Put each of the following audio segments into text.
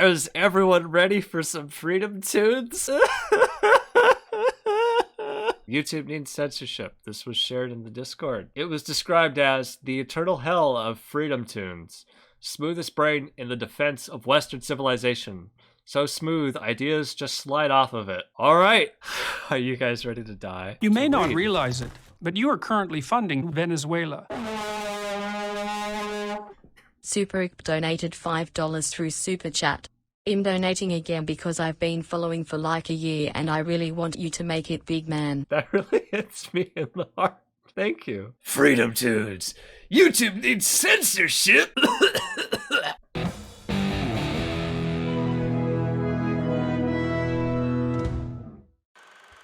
Is everyone ready for some Freedomtoons? YouTube needs censorship. This was shared in the Discord. It was described as the eternal hell of Freedomtoons. Smoothest brain in the defense of Western civilization. So smooth, ideas just slide off of it. All right. Are you guys ready to die? You may not realize it, but you are currently funding Venezuela. Superik donated $5 through Super Chat. I'm donating again because I've been following for like a year and I really want you to make it big, man. That really hits me in the heart. Thank you. Freedomtoons. YouTube needs censorship.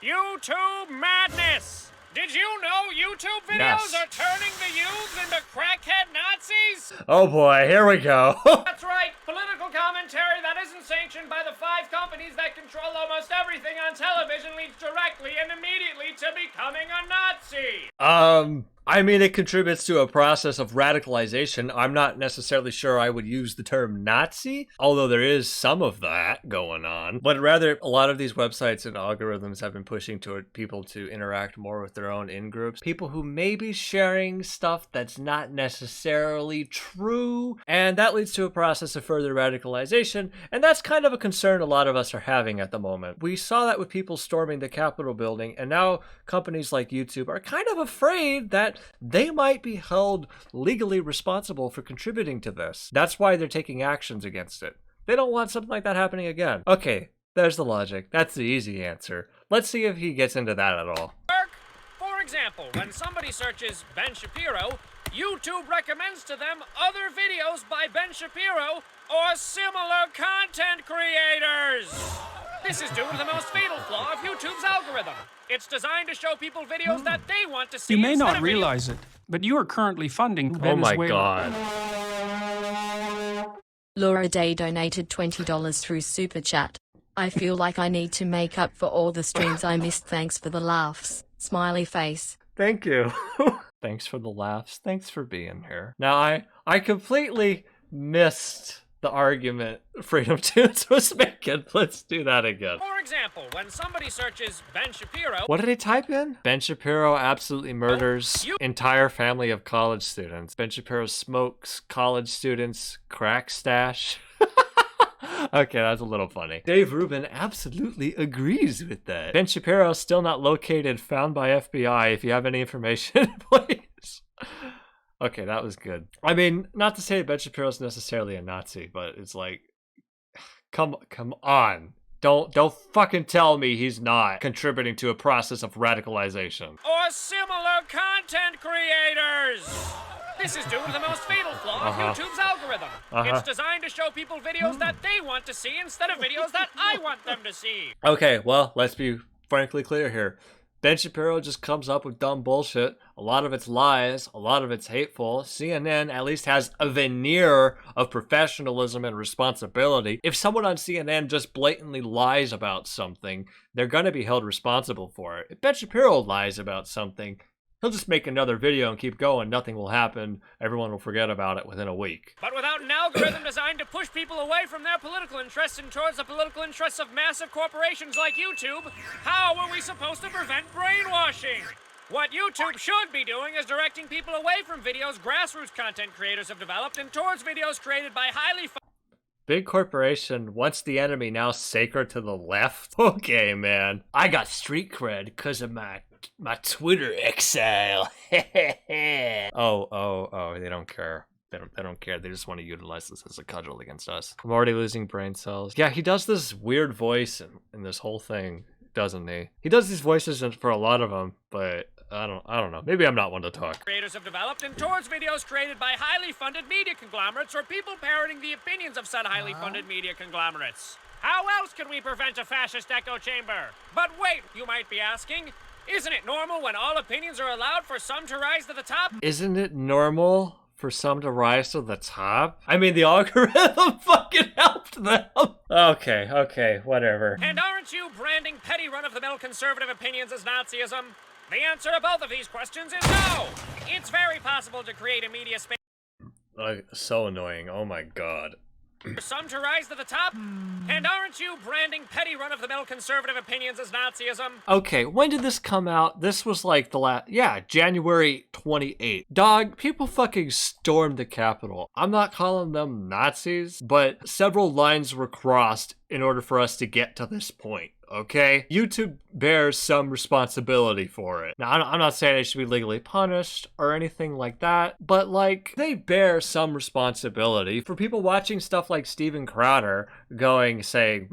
YouTube madness! Did you know YouTube videos are turning the youths into crackhead Nazis? Oh boy, here we go. That's right, political commentary that isn't sanctioned by the 5 companies that control almost everything on television leads directly and immediately to becoming a Nazi. I mean, it contributes to a process of radicalization. I'm not necessarily sure I would use the term Nazi, although there is some of that going on. But rather, a lot of these websites and algorithms have been pushing toward people to interact more with their own in-groups. People who may be sharing stuff that's not necessarily true. And that leads to a process of further radicalization. And that's kind of a concern a lot of us are having at the moment. We saw that with people storming the Capitol building, and now companies like YouTube are kind of afraid that they might be held legally responsible for contributing to this. That's why they're taking actions against it. They don't want something like that happening again. Okay, there's the logic. That's the easy answer. Let's see if he gets into that at all. For example, when somebody searches Ben Shapiro, YouTube recommends to them other videos by Ben Shapiro or similar content creators. This is due to the most fatal flaw of YouTube's algorithm. It's designed to show people videos that they want to see. You may not realize it, but you are currently funding Venezuela. Oh my god. Laura Day donated $20 through Super Chat. I feel like I need to make up for all the streams I missed. Thanks for the laughs. Smiley face. Thank you. Thanks for the laughs. Thanks for being here. Now, I completely missed the argument Freedomtoons was making. Let's do that again. For example, when somebody searches Ben Shapiro... What did he type in? Ben Shapiro absolutely murders entire family of college students. Ben Shapiro smokes college students crack stash. Okay, that's a little funny. Dave Rubin absolutely agrees with that. Ben Shapiro still not located, found by FBI. If you have any information, please. Okay, that was good. I mean, not to say Ben Shapiro's necessarily a Nazi, but it's like, come on. Don't fucking tell me he's not contributing to a process of radicalization. Or similar content creators. This is due to the most fatal flaw of YouTube's algorithm. It's designed to show people videos that they want to see instead of videos that I want them to see. Okay, well, let's be frankly clear here. Ben Shapiro just comes up with dumb bullshit. A lot of it's lies, a lot of it's hateful. CNN at least has a veneer of professionalism and responsibility. If someone on CNN just blatantly lies about something, they're gonna be held responsible for it. If Ben Shapiro lies about something, he'll just make another video and keep going. Nothing will happen. Everyone will forget about it within a week. But without an algorithm designed to push people away from their political interests and towards the political interests of massive corporations like YouTube, how are we supposed to prevent brainwashing? What YouTube should be doing is directing people away from videos grassroots content creators have developed and towards videos created by highly... Big corporation, once the enemy, now sacred to the left? Okay, man. I got street cred because of my Twitter exile. oh, they don't care. They don't care. They just want to utilize this as a cudgel against us. I'm already losing brain cells. Yeah, he does this weird voice in this whole thing, doesn't he? He does these voices for a lot of them, but I don't know. Maybe I'm not one to talk. Creators have developed and towards videos created by highly funded media conglomerates or people parroting the opinions of said highly funded media conglomerates. How else can we prevent a fascist echo chamber? But wait, you might be asking, isn't it normal when all opinions are allowed for some to rise to the top? Isn't it normal for some to rise to the top? I mean, the algorithm fucking helped them. Okay, whatever. And aren't you branding petty run-of-the-mill conservative opinions as Nazism? The answer to both of these questions is no! It's very possible to create a media space... So annoying, oh my god. some to rise to the top? And aren't you branding petty run-of-the-mill conservative opinions as Nazism? Okay, when did this come out? This was like January 28th. Dog, people fucking stormed the Capitol. I'm not calling them Nazis, but several lines were crossed in order for us to get to this point. Okay? YouTube bears some responsibility for it. Now, I'm not saying they should be legally punished or anything like that, but like, they bear some responsibility for people watching stuff like Steven Crowder saying,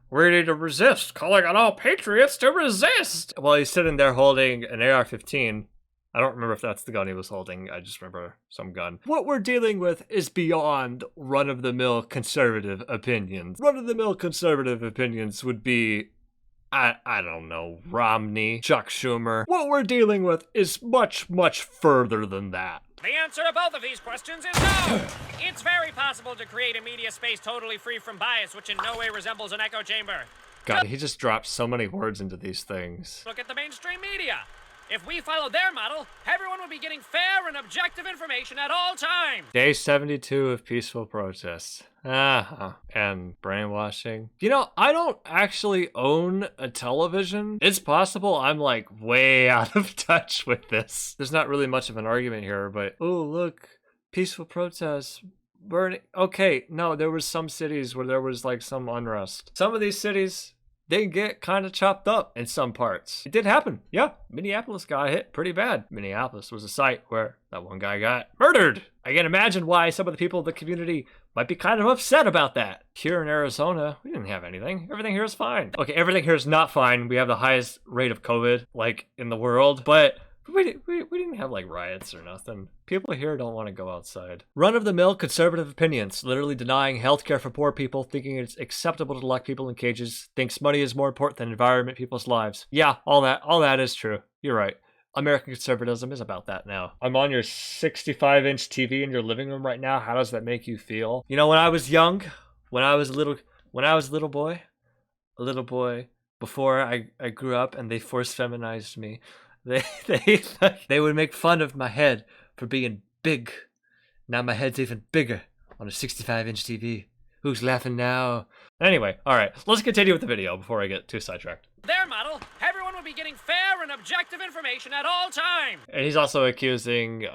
we need to resist, calling on all patriots to resist. While he's sitting there holding an AR-15. I don't remember if that's the gun he was holding. I just remember some gun. What we're dealing with is beyond run-of-the-mill conservative opinions. Run-of-the-mill conservative opinions would be, I don't know, Romney, Chuck Schumer. What we're dealing with is much, much further than that. The answer to both of these questions is no! It's very possible to create a media space totally free from bias, which in no way resembles an echo chamber. God, he just dropped so many words into these things. Look at the mainstream media. If we followed their model, everyone would be getting fair and objective information at all times. Day 72 of peaceful protests. And brainwashing. You know, I don't actually own a television. It's possible I'm like way out of touch with this. There's not really much of an argument here, but oh, look, peaceful protests. Burning. Okay, no, there was some cities where there was like some unrest. Some of these cities, they get kind of chopped up in some parts. It did happen. Yeah, Minneapolis got hit pretty bad. Minneapolis was a site where that one guy got murdered. I can imagine why some of the people in the community might be kind of upset about that. Here in Arizona, we didn't have anything. Everything here is fine. Okay, everything here is not fine. We have the highest rate of COVID, like, in the world, but we didn't have, like, riots or nothing. People here don't want to go outside. Run-of-the-mill conservative opinions, literally denying healthcare for poor people, thinking it's acceptable to lock people in cages, thinks money is more important than environment, people's lives. Yeah, all that is true. You're right. American conservatism is about that now. I'm on your 65-inch TV in your living room right now. How does that make you feel? You know, when I was young, when I was a little boy, before I grew up and they force feminized me, they would make fun of my head for being big. Now my head's even bigger on a 65-inch TV. Who's laughing now? Anyway, all right, let's continue with the video before I get too sidetracked. Their model, everyone would be getting fair and objective information at all times. And he's also accusing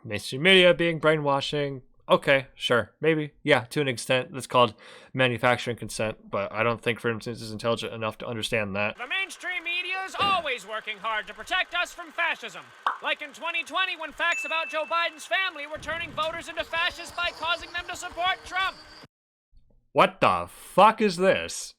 mainstream media being brainwashing. Okay, sure, maybe. Yeah, to an extent. That's called manufacturing consent, but I don't think Freedomtoons is intelligent enough to understand that. The mainstream media is always working hard to protect us from fascism. Like in 2020 when facts about Joe Biden's family were turning voters into fascists by causing them to support Trump. What the fuck is this?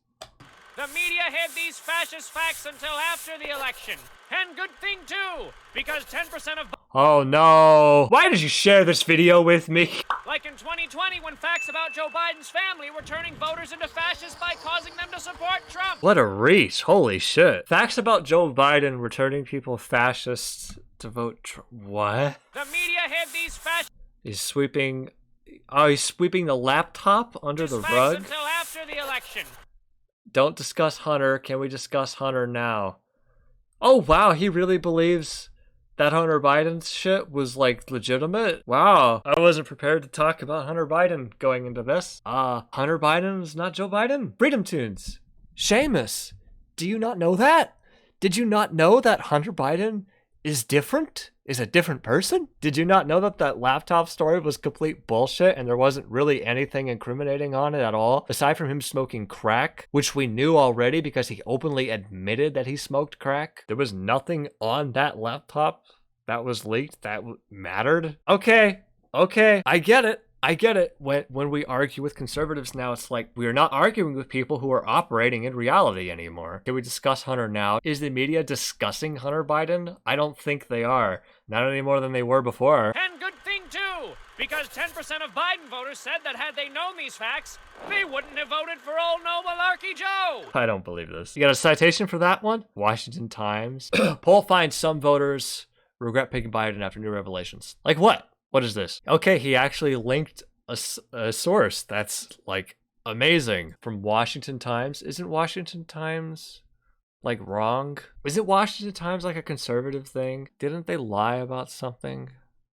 The media hid these fascist facts until after the election. And good thing too, because 10% of... Oh no. Why did you share this video with me? Like in 2020 when facts about Joe Biden's family were turning voters into fascists by causing them to support Trump. What a reach. Holy shit. Facts about Joe Biden were turning people fascists to vote Trump. What? The media hid these fascist... He's sweeping the laptop under the rug? Until after the election. Don't discuss Hunter. Can we discuss Hunter now? Oh, wow. He really believes that Hunter Biden's shit was, like, legitimate? Wow. I wasn't prepared to talk about Hunter Biden going into this. Hunter Biden is not Joe Biden. Freedomtoons. Seamus. Do you not know that? Did you not know that Hunter Biden is different? Is a different person? Did you not know that that laptop story was complete bullshit and there wasn't really anything incriminating on it at all? Aside from him smoking crack, which we knew already because he openly admitted that he smoked crack. There was nothing on that laptop that was leaked that mattered. Okay, I get it. When we argue with conservatives now, it's like we are not arguing with people who are operating in reality anymore. Can we discuss Hunter now? Is the media discussing Hunter Biden? I don't think they are. Not any more than they were before. And good thing too, because 10% of Biden voters said that had they known these facts, they wouldn't have voted for old No Malarkey Joe. I don't believe this. You got a citation for that one? Washington Times. Poll finds some voters regret picking Biden after new revelations. Like what? What is this? Okay, he actually linked a source. That's, like, amazing. From Washington Times. Isn't Washington Times, like, wrong? Isn't Washington Times, like, a conservative thing? Didn't they lie about something?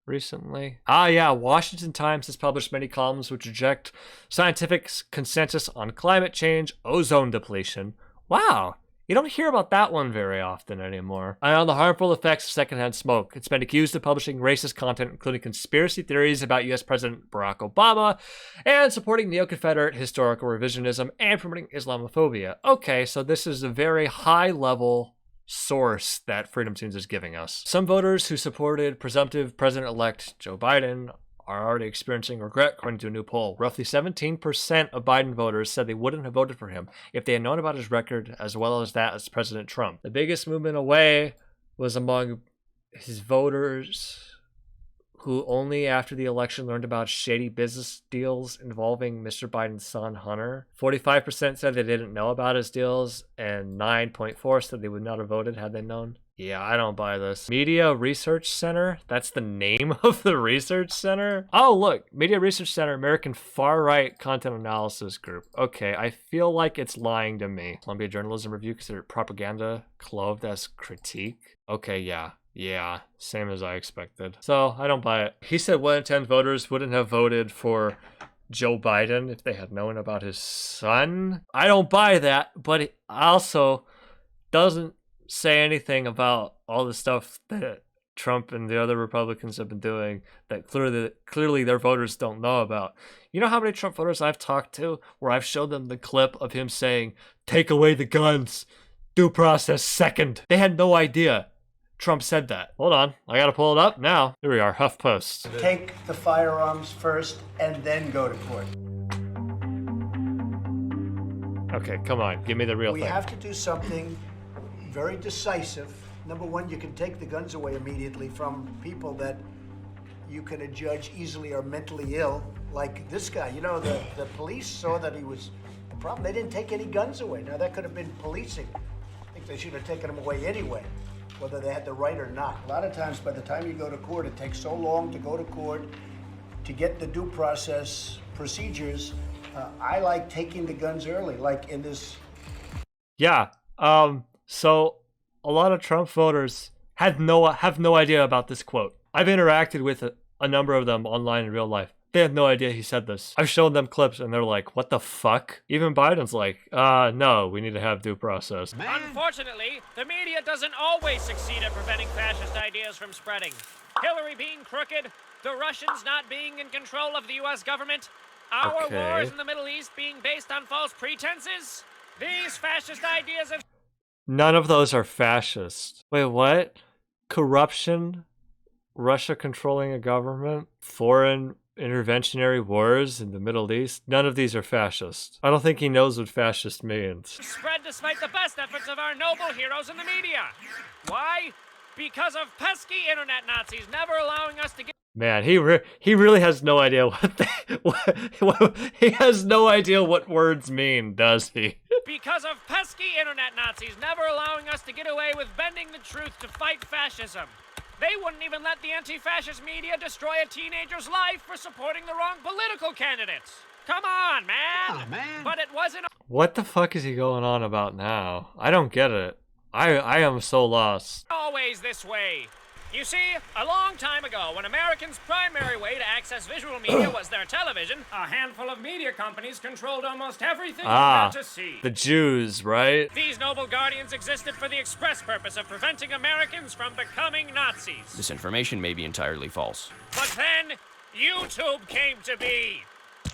recently. Ah, yeah, Washington Times has published many columns which reject scientific consensus on climate change, ozone depletion. Wow. You don't hear about that one very often anymore. And on the harmful effects of secondhand smoke. It's been accused of publishing racist content, including conspiracy theories about US President Barack Obama, and supporting neo-Confederate historical revisionism and promoting Islamophobia. Okay, so this is a very high-level source that Freedomtoons is giving us. Some voters who supported presumptive President-elect Joe Biden are already experiencing regret, according to a new poll. Roughly 17% of Biden voters said they wouldn't have voted for him if they had known about his record as well as that as President Trump. The biggest movement away was among his voters who only after the election learned about shady business deals involving Mr. Biden's son, Hunter. 45% said they didn't know about his deals, and 9.4% said they would not have voted had they known. Yeah, I don't buy this. Media Research Center? That's the name of the research center? Oh, look. Media Research Center, American Far-Right Content Analysis Group. Okay, I feel like it's lying to me. Columbia Journalism Review considered propaganda clothed as critique? Okay, yeah. Yeah, same as I expected. So, I don't buy it. He said 1 in 10 voters wouldn't have voted for Joe Biden if they had known about his son. I don't buy that, but it also doesn't say anything about all the stuff that Trump and the other Republicans have been doing that clearly their voters don't know about. You know how many Trump voters I've talked to where I've showed them the clip of him saying, "Take away the guns, due process second." They had no idea Trump said that. Hold on, I gotta pull it up now. Here we are, HuffPost. Take the firearms first and then go to court. Okay, come on, give me the real thing. We have to do something very decisive. Number one, you can take the guns away immediately from people that you can judge easily are mentally ill, like this guy. You know, the police saw that he was the problem. They didn't take any guns away. Now, that could have been policing. I think they should have taken them away anyway, whether they had the right or not. A lot of times, by the time you go to court, it takes so long to go to court to get the due process procedures. I like taking the guns early, like in this. Yeah, so a lot of Trump voters have no idea about this quote. I've interacted with a number of them online in real life. They have no idea he said this. I've shown them clips and they're like, what the fuck? Even Biden's like, no, we need to have due process. Unfortunately, the media doesn't always succeed at preventing fascist ideas from spreading. Hillary being crooked, the Russians not being in control of the US government, our wars in the Middle East being based on false pretenses. These fascist ideas have... None of those are fascist. Wait, what? Corruption? Russia controlling a government? Foreign interventionary wars in the Middle East? None of these are fascist. I don't think he knows what fascist means. Spread despite the best efforts of our noble heroes in the media. Why? Because of pesky internet Nazis never allowing us to get... Man, he really has no idea he has no idea what words mean, does he? Because of pesky internet Nazis never allowing us to get away with bending the truth to fight fascism. They wouldn't even let the anti-fascist media destroy a teenager's life for supporting the wrong political candidates. Come on, man! Oh, man. But it wasn't... What the fuck is he going on about now? I don't get it. I am so lost. Always this way. You see, a long time ago, when Americans' primary way to access visual media was their television, a handful of media companies controlled almost everything you had to see. The Jews, right? These noble guardians existed for the express purpose of preventing Americans from becoming Nazis. This information may be entirely false. But then, YouTube came to be,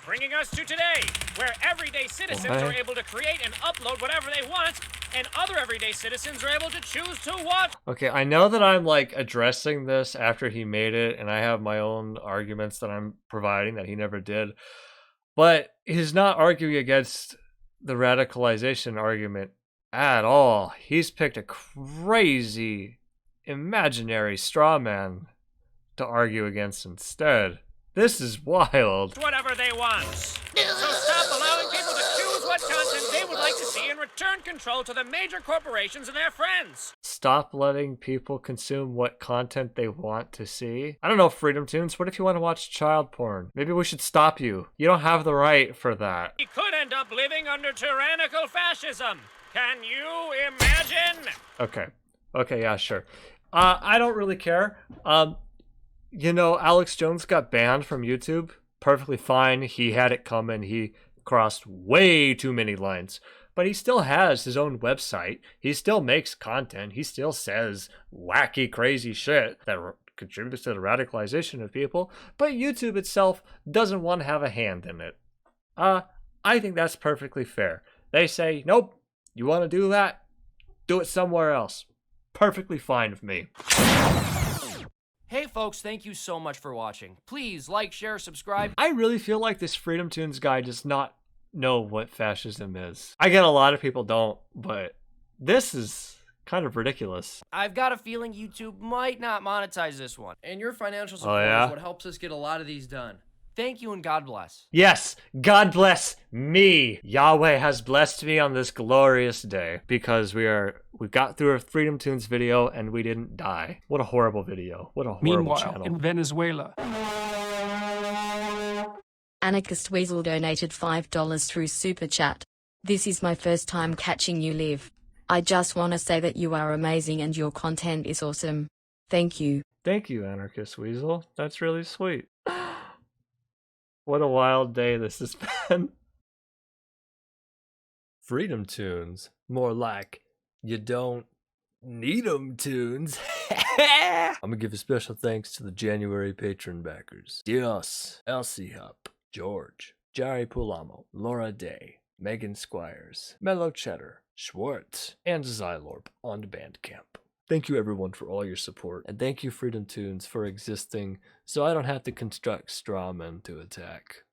bringing us to today, where everyday citizens are able to create and upload whatever they want, and other everyday citizens are able to choose to watch. Okay, I know that I'm like addressing this after he made it, and I have my own arguments that I'm providing that he never did, but he's not arguing against the radicalization argument at all. He's picked a crazy, imaginary straw man to argue against instead. This is wild. Whatever they want. So stop allowing people to choose what content they would like to see and return control to the major corporations and their friends. Stop letting people consume what content they want to see. I don't know, Freedomtoons, what if you want to watch child porn? Maybe we should stop you. You don't have the right for that. We could end up living under tyrannical fascism. Can you imagine? Okay, yeah, sure. I don't really care. You know, Alex Jones got banned from YouTube. Perfectly fine. He had it coming. He crossed way too many lines. But he still has his own website. He still makes content. He still says wacky, crazy shit that contributes to the radicalization of people. But YouTube itself doesn't want to have a hand in it. I think that's perfectly fair. They say, nope, you want to do that? Do it somewhere else. Perfectly fine with me. Hey folks, thank you so much for watching. Please like, share, subscribe. I really feel like this Freedomtoons guy does not know what fascism is. I get a lot of people don't, but this is kind of ridiculous. I've got a feeling YouTube might not monetize this one. And your financial support yeah? is what helps us get a lot of these done. Thank you and God bless. Yes, God bless me. Yahweh has blessed me on this glorious day because we got through a Freedomtoons video and we didn't die. What a horrible video. What a horrible Meanwhile, channel. in Venezuela, Anarchist Weasel donated $5 through Super Chat. This is my first time catching you live. I just want to say that you are amazing and your content is awesome. Thank you. Thank you, Anarchist Weasel. That's really sweet. What a wild day this has been. Freedomtoons. More like, you don't need 'em tunes. I'm gonna give a special thanks to the January patron backers. Dios, Elsie Hupp, George, Jerry Pulamo, Laura Day, Megan Squires, Mellow Cheddar, Schwartz, and Xylorb on Bandcamp. Thank you everyone for all your support, and thank you Freedomtoons for existing so I don't have to construct straw men to attack.